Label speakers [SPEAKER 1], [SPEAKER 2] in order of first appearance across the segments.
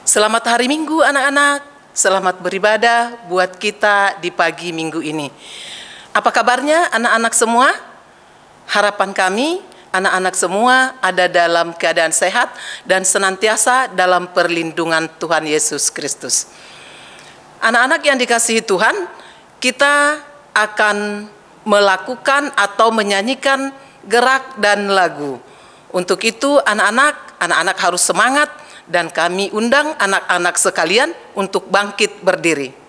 [SPEAKER 1] Selamat hari Minggu anak-anak, selamat beribadah buat kita di pagi minggu ini. Apa kabarnya anak-anak semua? Harapan kami, anak-anak semua ada dalam keadaan sehat dan senantiasa dalam perlindungan Tuhan Yesus Kristus. Anak-anak yang dikasihi Tuhan, kita akan melakukan atau menyanyikan gerak dan lagu. Untuk itu anak-anak harus semangat, dan kami undang anak-anak sekalian untuk bangkit berdiri.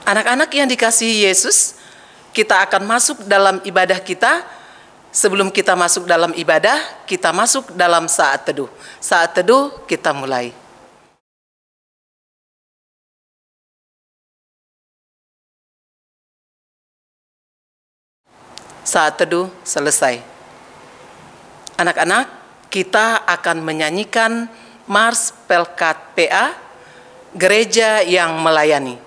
[SPEAKER 1] Anak-anak yang dikasihi Yesus, kita akan masuk dalam ibadah kita. Sebelum kita masuk dalam ibadah, kita masuk dalam saat teduh. Saat teduh kita mulai. Saat teduh selesai. Anak-anak, kita akan menyanyikan Mars Pelkat PA, Gereja yang Melayani.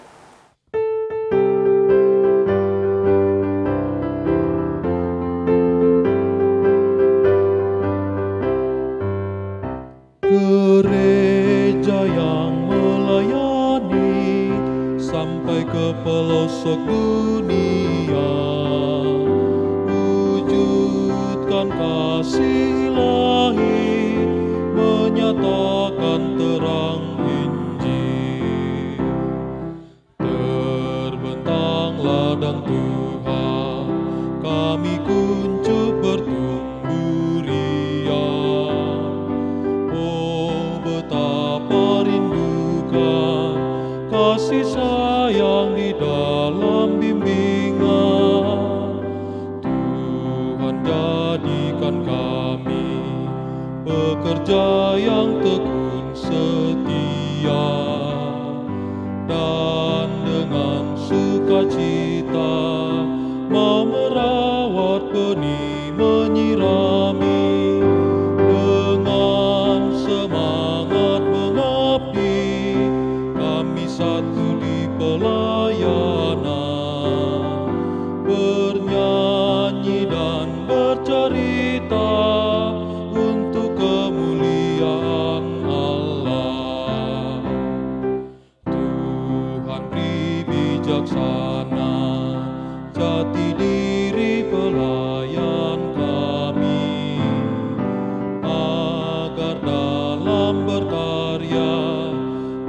[SPEAKER 2] Gereja yang melayani sampai ke pelosok dunia, wujudkan kasih ilahi, menyatakan terang Injil. Terbentang ladang Tuhan, kami kuncup bertumbuh riang. Betapa rindukan kasih sayang di dalam bimbingan. Tuhan jadikan kami pekerja yang tekun setia, dan dengan sukacita mau merawat benih, menyirami. Dengan semangat mengabdi, kami satu di pelayanan, bernyanyi dan bercerita untuk kemuliaan Allah. Tuhan beri bijaksana, jati diri pelayan kami, agar dalam berkarya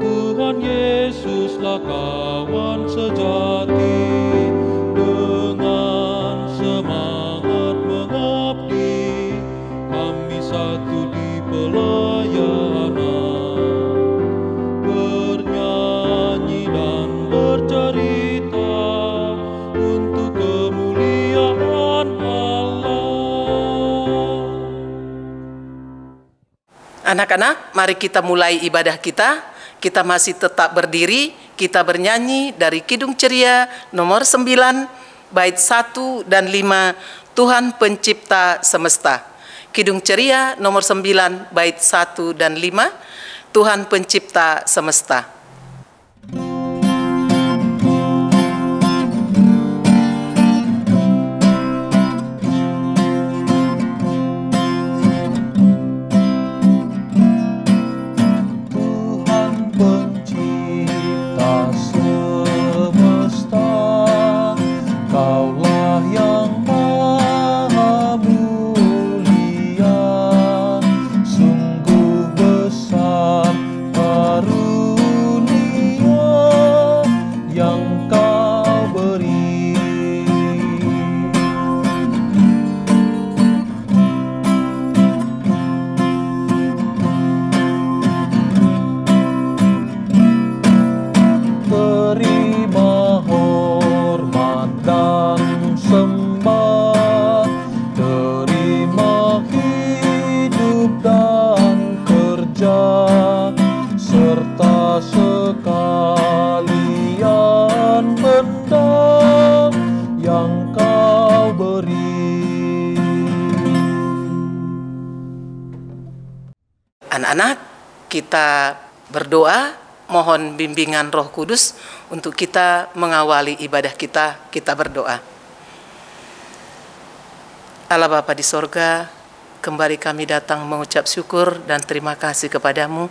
[SPEAKER 2] Tuhan Yesuslah kawan sejati. Dengan semangat mengabdi, kami satu di pelayanan, bernyanyi dan bercerita untuk kemuliaan Allah.
[SPEAKER 1] Anak-anak, mari kita mulai ibadah kita. Kita masih tetap berdiri, kita bernyanyi dari Kidung Ceria nomor 9, bait 1 dan 5, Tuhan Pencipta Semesta. Kidung Ceria nomor 9, bait 1 dan 5, Tuhan Pencipta Semesta.
[SPEAKER 2] Kau beri. Terima hormat dan sembah, terima hidup dan kerja, serta sekalian benda yang Kau beri.
[SPEAKER 1] Anak-anak, kita berdoa mohon bimbingan Roh Kudus untuk kita mengawali ibadah kita. Kita berdoa. Allah Bapa di sorga, kembali kami datang mengucap syukur dan terima kasih kepadamu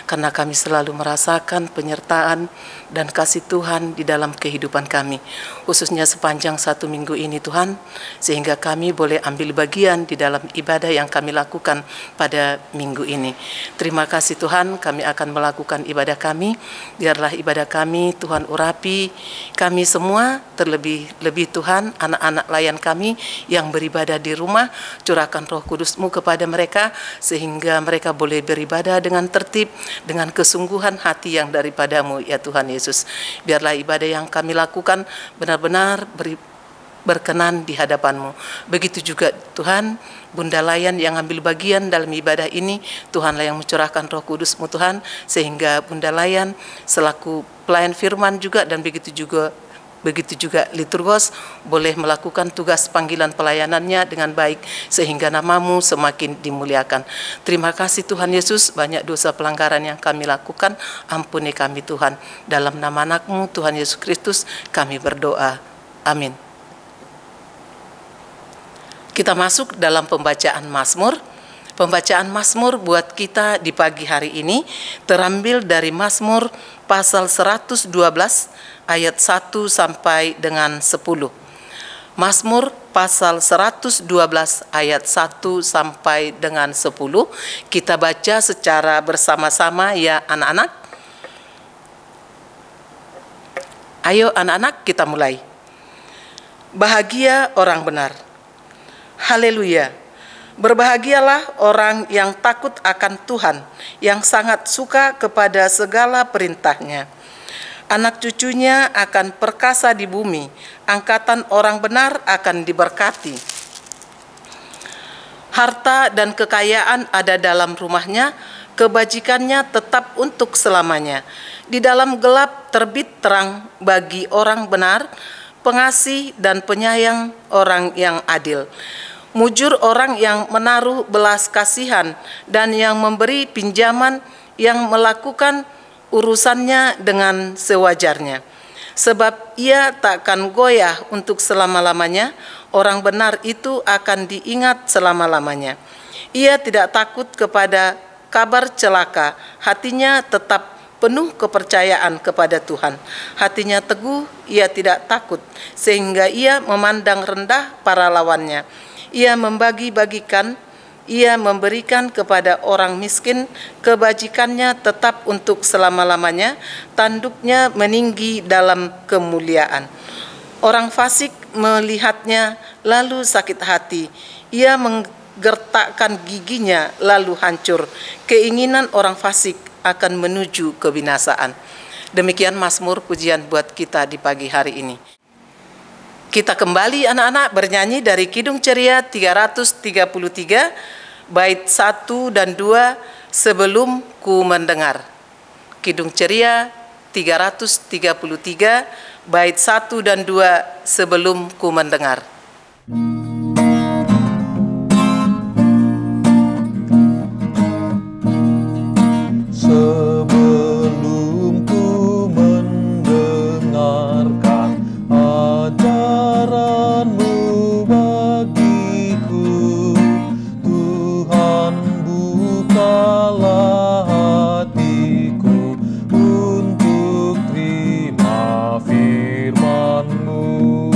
[SPEAKER 1] karena kami selalu merasakan penyertaan dan kasih Tuhan di dalam kehidupan kami, khususnya sepanjang 1 minggu ini Tuhan, sehingga kami boleh ambil bagian di dalam ibadah yang kami lakukan pada minggu ini. Terima kasih Tuhan, kami akan melakukan ibadah kami. Biarlah ibadah kami Tuhan urapi kami semua, terlebih-lebih Tuhan anak-anak layan kami yang beribadah di rumah. Curahkan Roh Kudus-Mu kepada mereka sehingga mereka boleh beribadah dengan tertib, dengan kesungguhan hati yang daripadamu ya Tuhan Yesus. Biarlah ibadah yang kami lakukan benar-benar berkenan di hadapan-Mu. Begitu juga Tuhan, Bunda Layan yang ambil bagian dalam ibadah ini, Tuhanlah yang mencurahkan Roh Kudus-Mu Tuhan, sehingga Bunda Layan selaku pelayan firman juga dan begitu juga liturgos boleh melakukan tugas panggilan pelayanannya dengan baik sehingga nama-Mu semakin dimuliakan. Terima kasih Tuhan Yesus, banyak dosa pelanggaran yang kami lakukan, ampuni kami Tuhan. Dalam nama anak-Mu Tuhan Yesus Kristus kami berdoa. Amin. Kita masuk dalam pembacaan Mazmur. Pembacaan Mazmur buat kita di pagi hari ini terambil dari Mazmur pasal 112 ayat 1 sampai dengan 10. Mazmur pasal 112 ayat 1 sampai dengan 10. Kita baca secara bersama-sama ya anak-anak. Ayo anak-anak kita mulai. Bahagia orang benar. Haleluya. Berbahagialah orang yang takut akan Tuhan, yang sangat suka kepada segala perintahnya. Anak cucunya akan perkasa di bumi, angkatan orang benar akan diberkati. Harta dan kekayaan ada dalam rumahnya, kebajikannya tetap untuk selamanya. Di dalam gelap terbit terang bagi orang benar, pengasih dan penyayang orang yang adil. Mujur orang yang menaruh belas kasihan dan yang memberi pinjaman, yang melakukan urusannya dengan sewajarnya. Sebab ia takkan goyah untuk selama-lamanya, orang benar itu akan diingat selama-lamanya. Ia tidak takut kepada kabar celaka, hatinya tetap penuh kepercayaan kepada Tuhan. Hatinya teguh, ia tidak takut, sehingga ia memandang rendah para lawannya. Ia membagi-bagikan, ia memberikan kepada orang miskin, kebajikannya tetap untuk selama-lamanya, tanduknya meninggi dalam kemuliaan. Orang fasik melihatnya lalu sakit hati, ia menggertakkan giginya lalu hancur. Keinginan orang fasik akan menuju kebinasaan. Demikian Mazmur pujian buat kita di pagi hari ini. Kita kembali anak-anak bernyanyi dari Kidung Ceria 333, bait 1 dan 2, sebelum ku mendengar. Kidung Ceria 333, bait 1 dan 2, sebelum ku mendengar.
[SPEAKER 2] Sebelum ku mendengarkan ajaran-Mu bagiku, Tuhan bukalah hatiku untuk terima firman-Mu.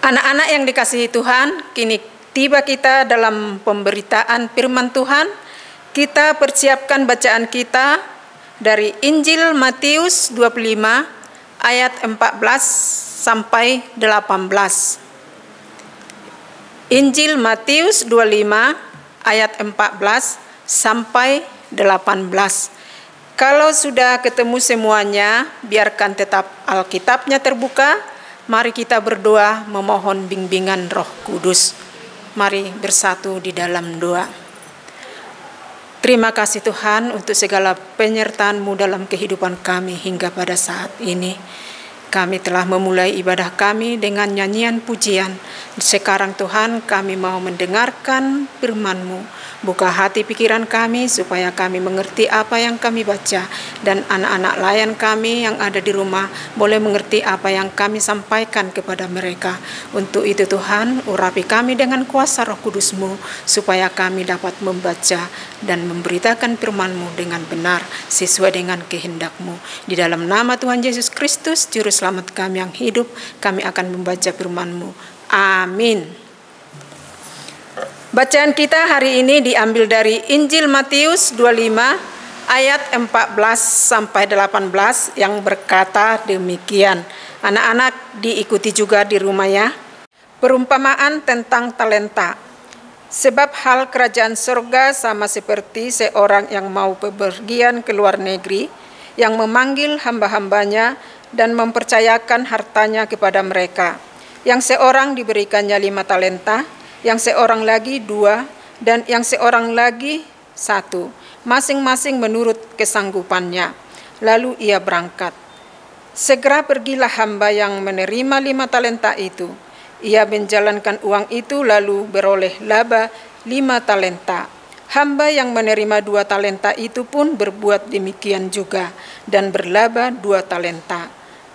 [SPEAKER 3] Anak-anak yang dikasihi Tuhan, kini tiba kita dalam pemberitaan firman Tuhan. Kita persiapkan bacaan kita dari Injil Matius 25 ayat 14 sampai 18. Injil Matius 25 ayat 14 sampai 18. Kalau sudah ketemu semuanya, biarkan tetap Alkitabnya terbuka. Mari kita berdoa memohon bimbingan Roh Kudus. Mari bersatu di dalam doa. Terima kasih Tuhan untuk segala penyertaan-Mu dalam kehidupan kami hingga pada saat ini. Kami telah memulai ibadah kami dengan nyanyian pujian. Sekarang Tuhan, kami mau mendengarkan firman-Mu. Buka hati pikiran kami supaya kami mengerti apa yang kami baca. Dan anak-anak layan kami yang ada di rumah boleh mengerti apa yang kami sampaikan kepada mereka. Untuk itu Tuhan, urapi kami dengan kuasa Roh Kudus-Mu supaya kami dapat membaca dan memberitakan firman-Mu dengan benar sesuai dengan kehendak-Mu. Di dalam nama Tuhan Yesus Kristus, Juru Selamat kami yang hidup, kami akan membaca firman-Mu. Amin. Bacaan kita hari ini diambil dari Injil Matius 25 ayat 14 sampai 18 yang berkata demikian. Anak-anak diikuti juga di rumah ya. Perumpamaan tentang talenta. Sebab hal kerajaan surga sama seperti seorang yang mau bepergian ke luar negeri, yang memanggil hamba-hambanya dan mempercayakan hartanya kepada mereka. Yang seorang diberikannya 5 talenta, yang seorang lagi 2, dan yang seorang lagi 1, masing-masing menurut kesanggupannya. Lalu ia berangkat. Segera pergilah hamba yang menerima 5 talenta itu. Ia menjalankan uang itu lalu beroleh laba 5 talenta. Hamba yang menerima 2 talenta itu pun berbuat demikian juga dan berlaba 2 talenta.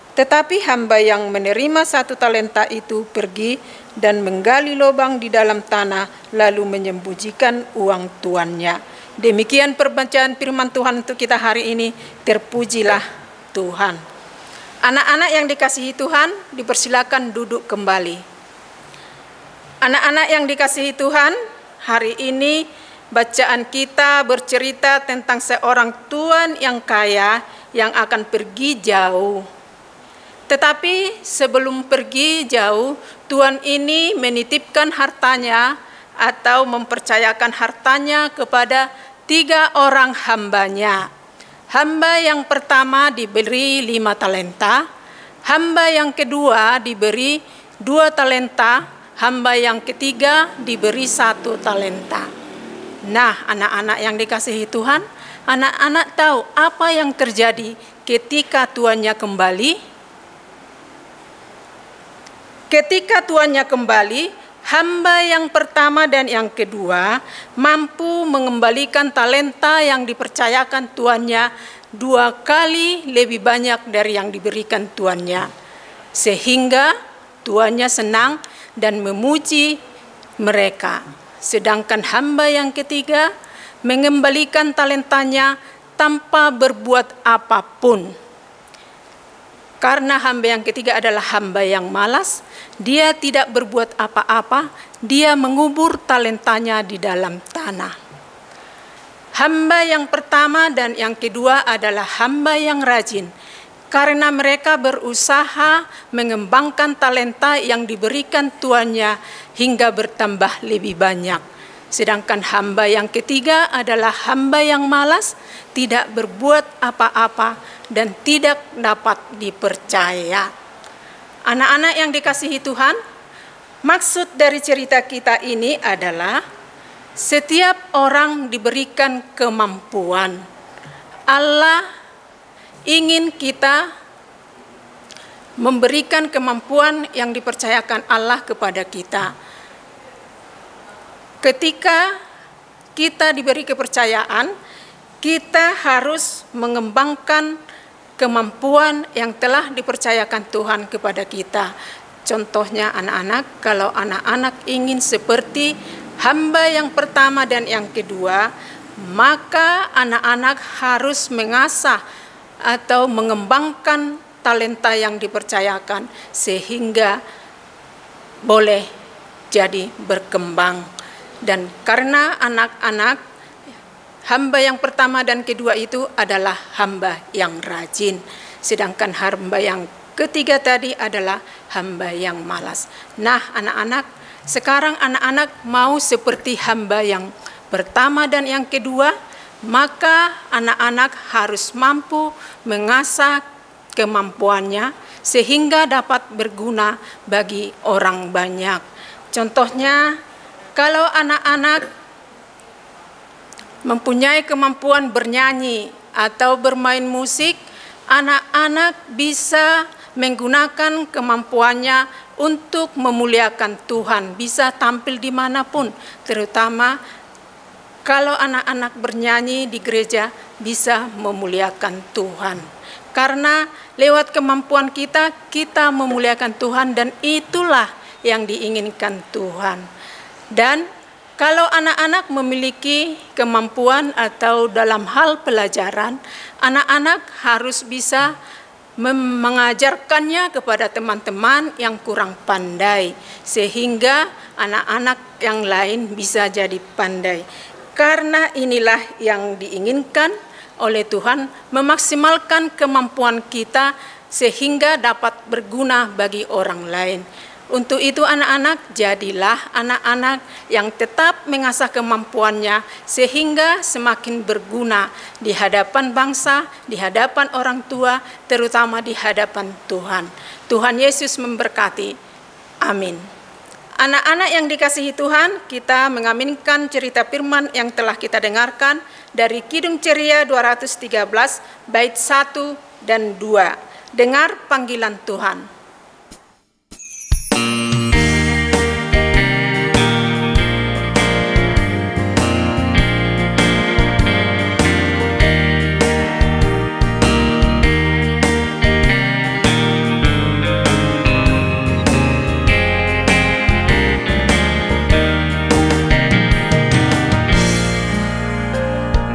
[SPEAKER 3] Tetapi hamba yang menerima 1 talenta itu pergi dan menggali lubang di dalam tanah lalu menyembunyikan uang tuannya. Demikian perbacaan firman Tuhan untuk kita hari ini. Terpujilah Tuhan. Anak-anak yang dikasihi Tuhan, dipersilakan duduk kembali. Anak-anak yang dikasihi Tuhan, hari ini bacaan kita bercerita tentang seorang tuan yang kaya yang akan pergi jauh. Tetapi sebelum pergi jauh, tuan ini menitipkan hartanya atau mempercayakan hartanya kepada 3 orang hambanya. Hamba yang pertama diberi 5 talenta, hamba yang kedua diberi 2 talenta, hamba yang ketiga diberi 1 talenta. Nah, anak-anak yang dikasihi Tuhan, anak-anak tahu apa yang terjadi ketika tuannya kembali? Ketika tuannya kembali, hamba yang pertama dan yang kedua mampu mengembalikan talenta yang dipercayakan tuannya 2 kali lebih banyak dari yang diberikan tuannya. Sehingga tuannya senang dan memuji mereka. Sedangkan hamba yang ketiga mengembalikan talentanya tanpa berbuat apapun. Karena hamba yang ketiga adalah hamba yang malas, dia tidak berbuat apa-apa, dia mengubur talentanya di dalam tanah. Hamba yang pertama dan yang kedua adalah hamba yang rajin, karena mereka berusaha mengembangkan talenta yang diberikan tuannya hingga bertambah lebih banyak. Sedangkan hamba yang ketiga adalah hamba yang malas, tidak berbuat apa-apa, dan tidak dapat dipercaya. Anak-anak yang dikasihi Tuhan, maksud dari cerita kita ini adalah setiap orang diberikan kemampuan. Allah ingin kita memberikan kemampuan yang dipercayakan Allah kepada kita. Ketika kita diberi kepercayaan, kita harus mengembangkan kemampuan yang telah dipercayakan Tuhan kepada kita. Contohnya anak-anak, kalau anak-anak ingin seperti hamba yang pertama dan yang kedua, maka anak-anak harus mengasah atau mengembangkan talenta yang dipercayakan sehingga boleh jadi berkembang. Dan karena anak-anak, hamba yang pertama dan kedua itu adalah hamba yang rajin, sedangkan hamba yang ketiga tadi adalah hamba yang malas. Nah, anak-anak, sekarang anak-anak mau seperti hamba yang pertama dan yang kedua, maka anak-anak harus mampu mengasah kemampuannya sehingga dapat berguna bagi orang banyak. Contohnya, kalau anak-anak mempunyai kemampuan bernyanyi atau bermain musik, anak-anak bisa menggunakan kemampuannya untuk memuliakan Tuhan, bisa tampil dimanapun, terutama kalau anak-anak bernyanyi di gereja bisa memuliakan Tuhan. Karena lewat kemampuan kita, kita memuliakan Tuhan dan itulah yang diinginkan Tuhan. Dan kalau anak-anak memiliki kemampuan atau dalam hal pelajaran, anak-anak harus bisa mengajarkannya kepada teman-teman yang kurang pandai, sehingga anak-anak yang lain bisa jadi pandai. Karena inilah yang diinginkan oleh Tuhan, memaksimalkan kemampuan kita sehingga dapat berguna bagi orang lain. Untuk itu anak-anak, jadilah anak-anak yang tetap mengasah kemampuannya sehingga semakin berguna di hadapan bangsa, di hadapan orang tua, terutama di hadapan Tuhan. Tuhan Yesus memberkati. Amin. Anak-anak yang dikasihi Tuhan, kita mengaminkan cerita firman yang telah kita dengarkan dari Kidung Ceria 213, bait 1 dan 2. Dengar panggilan Tuhan.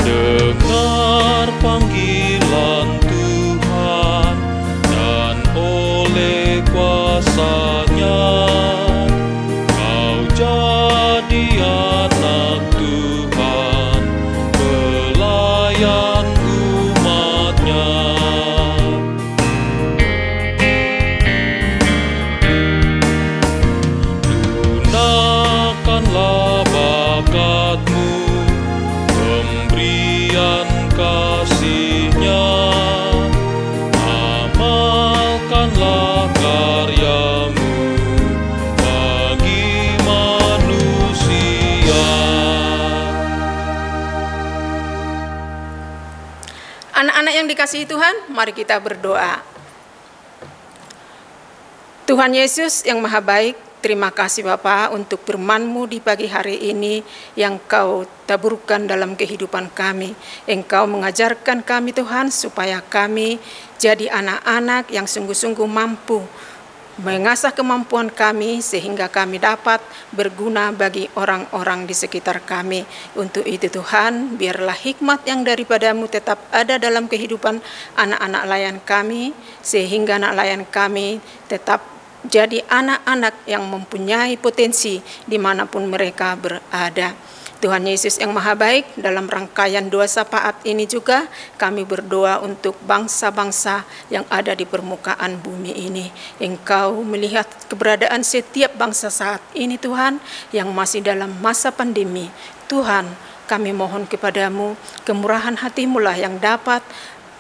[SPEAKER 2] Dengar panggilan Tuhan dan oleh kuasa-Nya kau jadi anak Tuhan, pelayan umat-Nya. Gunakanlah bakatmu, pemberian kasih-Nya, amalkanlah karyamu bagi manusia.
[SPEAKER 3] Anak-anak yang dikasihi Tuhan, mari kita berdoa. Tuhan Yesus yang Maha Baik, terima kasih Bapa untuk firman-Mu di pagi hari ini yang Kau taburkan dalam kehidupan kami. Engkau mengajarkan kami Tuhan supaya kami jadi anak-anak yang sungguh-sungguh mampu mengasah kemampuan kami sehingga kami dapat berguna bagi orang-orang di sekitar kami. Untuk itu Tuhan, biarlah hikmat yang daripada-Mu tetap ada dalam kehidupan anak-anak layan kami, sehingga anak layan kami tetap jadi anak-anak yang mempunyai potensi dimanapun mereka berada. Tuhan Yesus yang Maha Baik, dalam rangkaian doa syafaat ini juga kami berdoa untuk bangsa-bangsa yang ada di permukaan bumi ini. Engkau melihat keberadaan setiap bangsa saat ini Tuhan yang masih dalam masa pandemi. Tuhan, kami mohon kepadamu, kemurahan hati-Mu lah yang dapat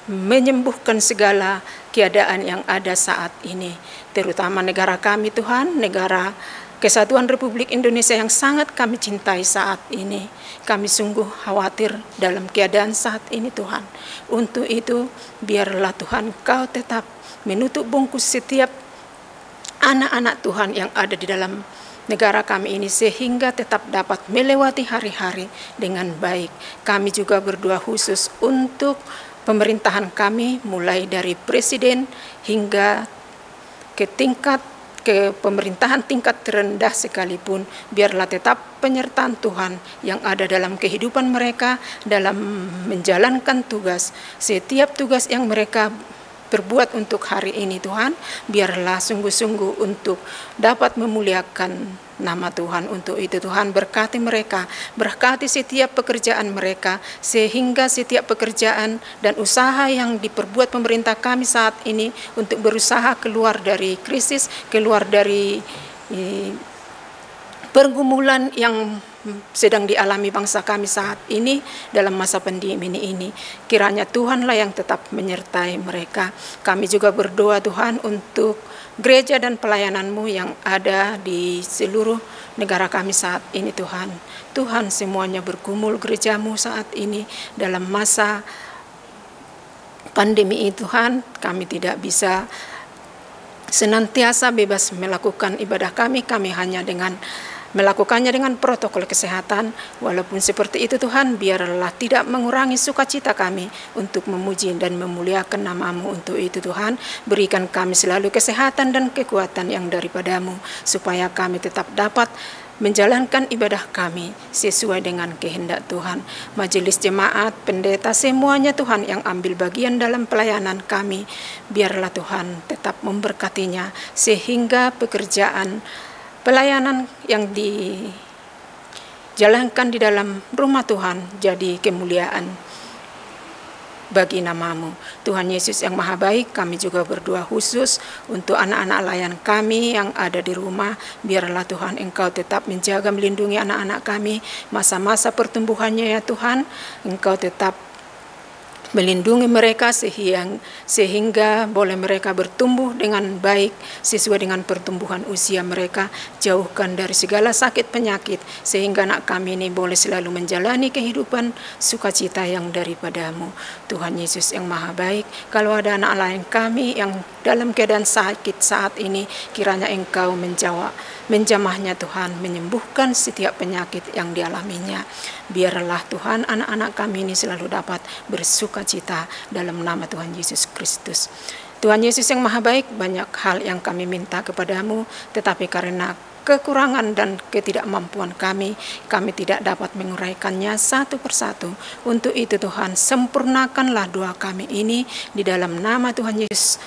[SPEAKER 3] menyembuhkan segala keadaan yang ada saat ini, terutama negara kami Tuhan, negara Kesatuan Republik Indonesia yang sangat kami cintai saat ini. Kami sungguh khawatir dalam keadaan saat ini Tuhan. Untuk itu biarlah Tuhan Kau tetap menutup bungkus setiap anak-anak Tuhan yang ada di dalam negara kami ini sehingga tetap dapat melewati hari-hari dengan baik. Kami juga berdoa khusus untuk pemerintahan kami, mulai dari presiden hingga ke pemerintahan tingkat terendah sekalipun, biarlah tetap penyertaan Tuhan yang ada dalam kehidupan mereka dalam menjalankan tugas. Setiap tugas yang mereka perbuat untuk hari ini Tuhan, biarlah sungguh-sungguh untuk dapat memuliakan nama Tuhan. Untuk itu Tuhan berkati mereka, berkati setiap pekerjaan mereka, sehingga setiap pekerjaan dan usaha yang diperbuat pemerintah kami saat ini untuk berusaha keluar dari krisis, keluar dari pergumulan yang sedang dialami bangsa kami saat ini dalam masa pandemi ini. Kiranya Tuhanlah yang tetap menyertai mereka. Kami juga berdoa Tuhan untuk gereja dan pelayanan-Mu yang ada di seluruh negara kami saat ini Tuhan. Tuhan, semuanya bergumul gereja-Mu saat ini dalam masa pandemi ini Tuhan. Kami tidak bisa senantiasa bebas melakukan ibadah kami hanya melakukannya dengan protokol kesehatan. Walaupun seperti itu Tuhan, biarlah tidak mengurangi sukacita kami untuk memuji dan memuliakan nama-Mu. Untuk itu Tuhan, berikan kami selalu kesehatan dan kekuatan yang daripada-Mu, supaya kami tetap dapat menjalankan ibadah kami sesuai dengan kehendak Tuhan. Majelis jemaat, pendeta, semuanya Tuhan yang ambil bagian dalam pelayanan kami, biarlah Tuhan tetap memberkatinya, sehingga pekerjaan pelayanan yang dijalankan di dalam rumah Tuhan jadi kemuliaan bagi nama-Mu. Tuhan Yesus yang Maha Baik, kami juga berdoa khusus untuk anak-anak layan kami yang ada di rumah. Biarlah Tuhan Engkau tetap menjaga, melindungi anak-anak kami masa-masa pertumbuhannya ya Tuhan. Engkau tetap melindungi mereka sehingga boleh mereka bertumbuh dengan baik sesuai dengan pertumbuhan usia mereka. Jauhkan dari segala sakit penyakit, sehingga anak kami ini boleh selalu menjalani kehidupan sukacita yang daripada-Mu. Tuhan Yesus yang Maha Baik, kalau ada anak lain kami yang dalam keadaan sakit saat ini, kiranya Engkau menjamahnya Tuhan, menyembuhkan setiap penyakit yang dialaminya. Biarlah Tuhan anak-anak kami ini selalu dapat bersukacita dalam nama Tuhan Yesus Kristus. Tuhan Yesus yang Maha Baik, banyak hal yang kami minta kepadamu, tetapi karena kekurangan dan ketidakmampuan kami tidak dapat menguraikannya satu persatu. Untuk itu Tuhan, sempurnakanlah doa kami ini di dalam nama Tuhan Yesus,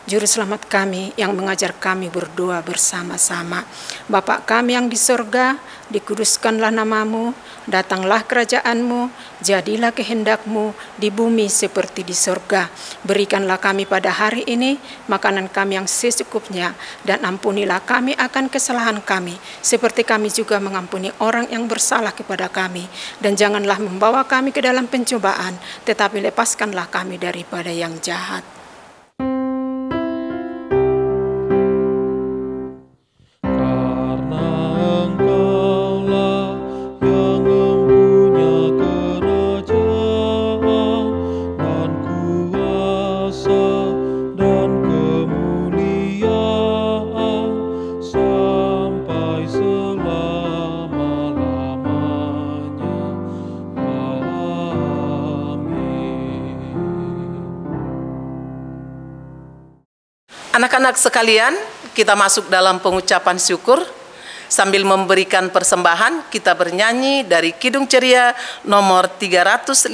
[SPEAKER 3] Juru Selamat kami yang mengajar kami berdoa bersama-sama. Bapa kami yang di sorga, dikuduskanlah nama-Mu, datanglah kerajaan-Mu, jadilah kehendak-Mu di bumi seperti di sorga. Berikanlah kami pada hari ini makanan kami yang secukupnya, dan ampunilah kami akan kesalahan kami, seperti kami juga mengampuni orang yang bersalah kepada kami. Dan janganlah membawa kami ke dalam pencobaan, tetapi lepaskanlah kami daripada yang jahat.
[SPEAKER 1] Anak-anak sekalian, kita masuk dalam pengucapan syukur. Sambil memberikan persembahan, kita bernyanyi dari Kidung Ceria nomor 356,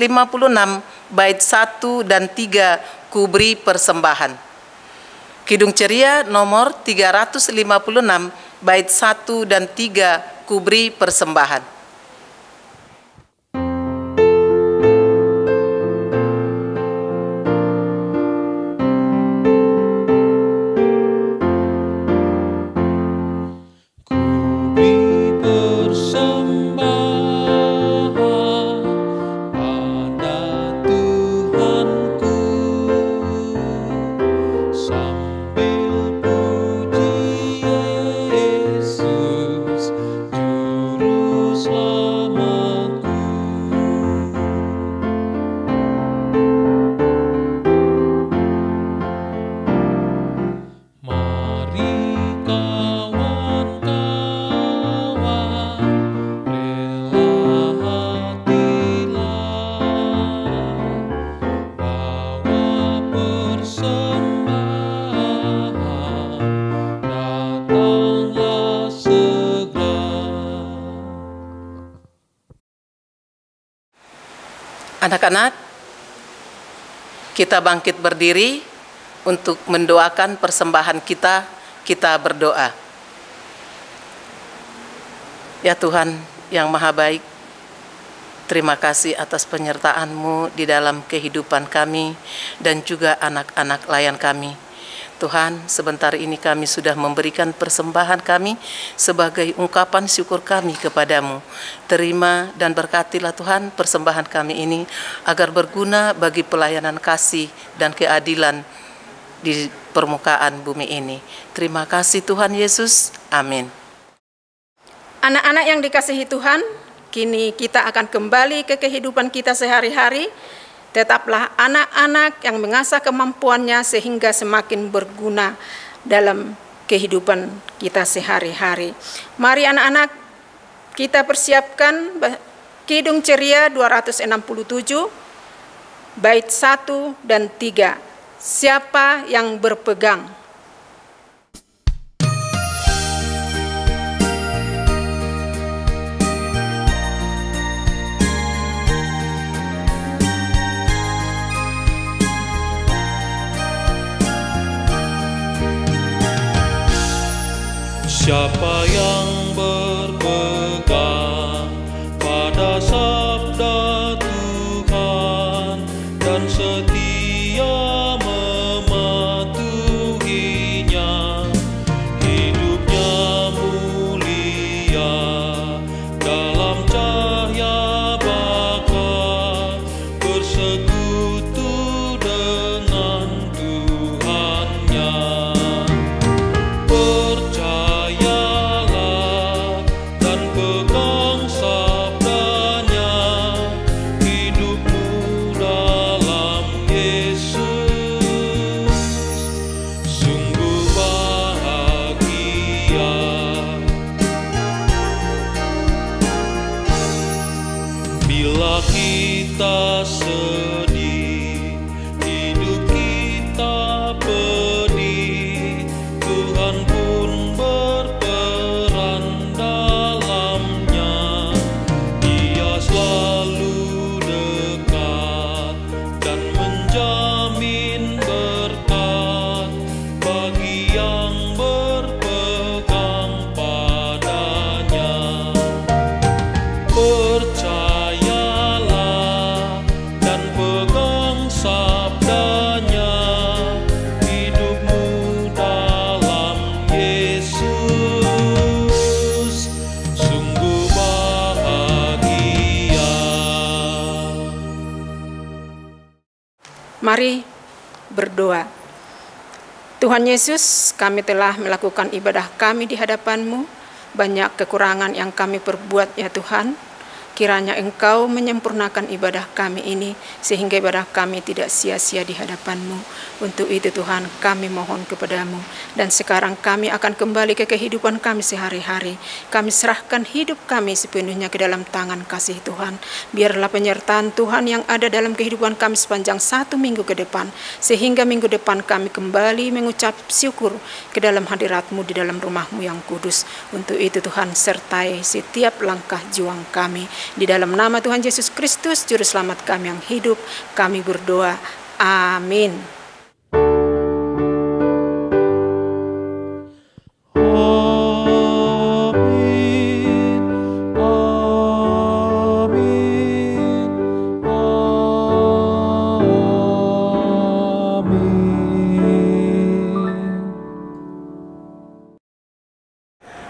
[SPEAKER 1] bait 1 dan 3, Ku Beri Persembahan. Kidung Ceria nomor 356, bait 1 dan 3, Ku Beri Persembahan. Anak-anak, kita bangkit berdiri untuk mendoakan persembahan kita. Kita berdoa. Ya Tuhan yang Maha Baik, terima kasih atas penyertaan-Mu di dalam kehidupan kami dan juga anak-anak layan kami. Tuhan, sebentar ini kami sudah memberikan persembahan kami sebagai ungkapan syukur kami kepadamu. Terima dan berkatilah Tuhan persembahan kami ini agar berguna bagi pelayanan kasih dan keadilan di permukaan bumi ini. Terima kasih Tuhan Yesus. Amin.
[SPEAKER 3] Anak-anak yang dikasihi Tuhan, kini kita akan kembali ke kehidupan kita sehari-hari. Tetaplah anak-anak yang mengasah kemampuannya sehingga semakin berguna dalam kehidupan kita sehari-hari. Mari anak-anak, kita persiapkan Kidung Ceria 267, bait 1 dan 3. Siapa yang berpegang?
[SPEAKER 2] Siapa yang berpegang pada sabda Tuhan dan setia mematuhinya, hidupnya mulia dalam cahaya bakat, bersekutu dengan Tuhannya. Bila kita sedih, hidup kita pedih, Tuhan pun berperan dalamnya. Dia selalu dekat dan menjamin berkat bagi yang berpegang padanya. Percayalah dan pegang sabdanya, hidupmu dalam Yesus sungguh bahagia.
[SPEAKER 3] Mari berdoa. Tuhan Yesus, kami telah melakukan ibadah kami di hadapan-Mu. Banyak kekurangan yang kami perbuat ya Tuhan. Kiranya Engkau menyempurnakan ibadah kami ini, sehingga ibadah kami tidak sia-sia di hadapan-Mu. Untuk itu Tuhan, kami mohon kepada-Mu. Dan sekarang kami akan kembali ke kehidupan kami sehari-hari. Kami serahkan hidup kami sepenuhnya ke dalam tangan kasih Tuhan. Biarlah penyertaan Tuhan yang ada dalam kehidupan kami sepanjang 1 minggu ke depan, sehingga minggu depan kami kembali mengucap syukur ke dalam hadirat-Mu di dalam rumah-Mu yang kudus. Untuk itu Tuhan, sertai setiap langkah juang kami. Di dalam nama Tuhan Yesus Kristus, Juru Selamat kami yang hidup, kami berdoa. Amin.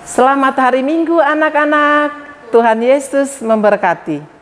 [SPEAKER 1] Selamat hari Minggu anak-anak. Tuhan Yesus memberkati.